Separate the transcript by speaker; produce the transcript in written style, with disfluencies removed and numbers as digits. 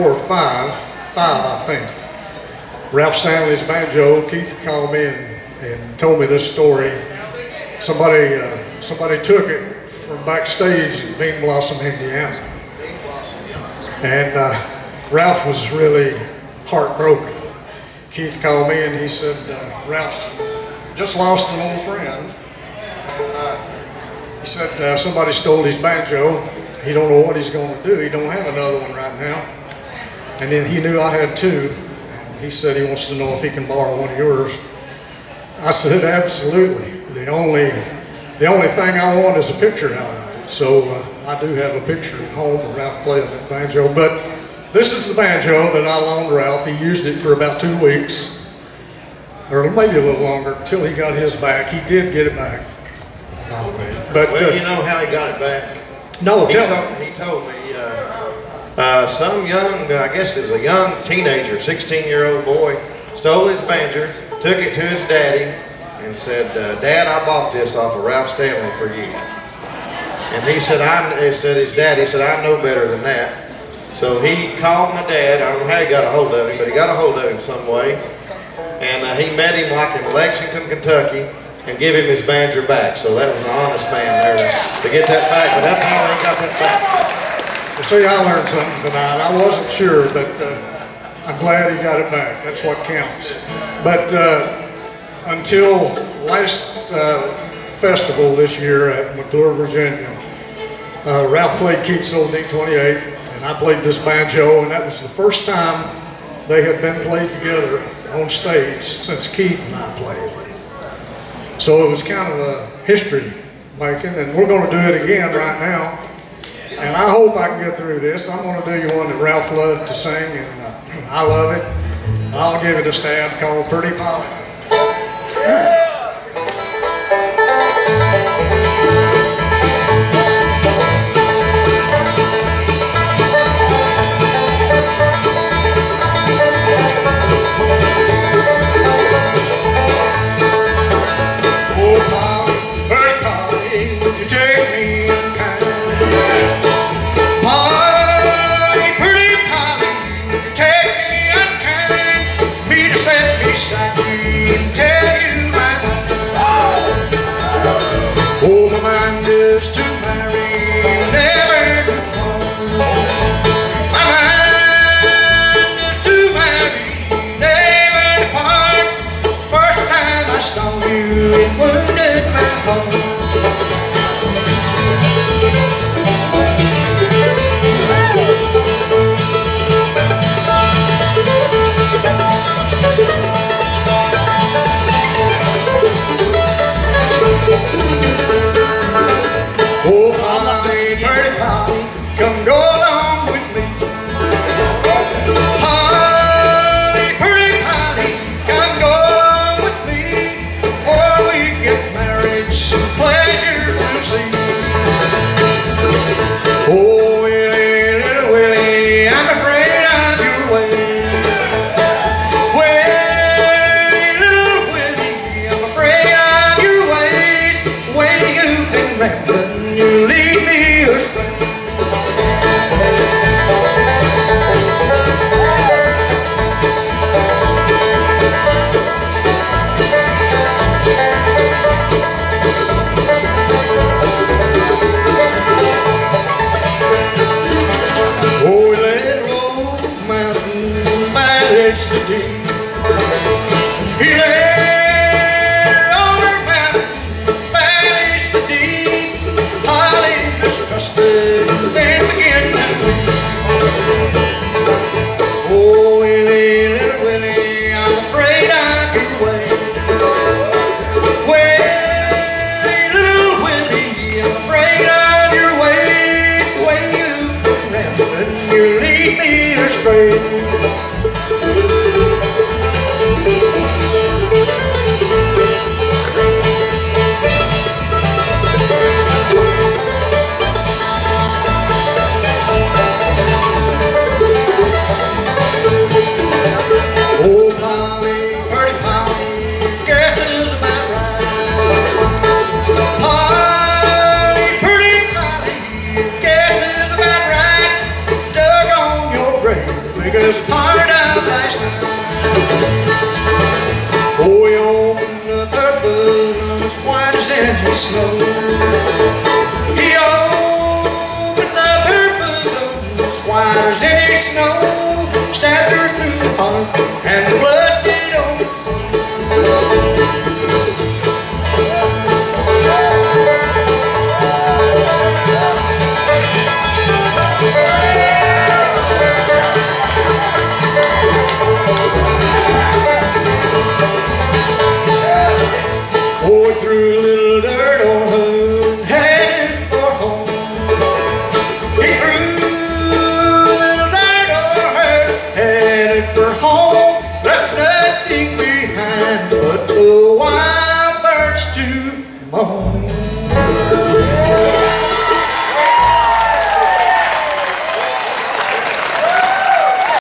Speaker 1: five, I think. Ralph Stanley's banjo. Keith called me and told me this story. Somebody took it from backstage in Bean Blossom, Indiana. And Ralph was really heartbroken. Keith called me and he said, Ralph just lost an old friend. And, he said somebody stole his banjo. He don't know what he's going to do. He don't have another one right now. And then he knew I had two. He said he wants to know if he can borrow one of yours. I said, absolutely. The only thing I want is a picture out of it. So I do have a picture at home of Ralph playing that banjo. But this is the banjo that I loaned Ralph. He used it for about 2 weeks, or maybe a little longer, until he got his back. He did get it back. But
Speaker 2: well, you know how he got it back?
Speaker 1: No,
Speaker 2: he told me some young, I guess it was a young teenager, 16-year-old boy, stole his banjo, took it to his daddy, and said, Dad, I bought this off of Ralph Stanley for you. And he said, his daddy said, I know better than that. So he called my dad. I don't know how he got a hold of him, but he got a hold of him some way. And he met him like in Lexington, Kentucky, and give him his banjo back. So that was an honest man there to get that back. But that's how he got that back.
Speaker 1: See, I learned something tonight. I wasn't sure, but I'm glad he got it back. That's what counts. But until last festival this year at McClure, Virginia, Ralph played Keith's old D28, and I played this banjo, and that was the first time they had been played together on stage since Keith and I played. So it was kind of a history making, and we're going to do it again right now. And I hope I can get through this. I'm going to do you one that Ralph loved to sing, and I love it. I'll give it a stab, called Pretty Polly. Oh, my mind is to marry, never to home. My mind is to marry, never to part. First time I saw you, it wounded my heart. Come go along with me. Polly, pretty Polly, come go along with me. Before we get married, some pleasures we'll see. Oh, Willie, little Willie, I'm afraid of your ways. Willie, little Willie, I'm afraid of your ways. The way you've been rambling, you lead me astray. He lay on her mountain, valleys the deep. Polly mistrusted, then began to weep. Oh, Willie, little Willie, I'm afraid of your ways. Willie, little Willie, I'm afraid of your ways. The way you've been rambling, you lead me astray. Polly, pretty Polly, guess it's about right. Dug on your grave. biggest part of last night. Oh, he opened up her bosom as white as empty snow. He opened up her bosom as white as any snow.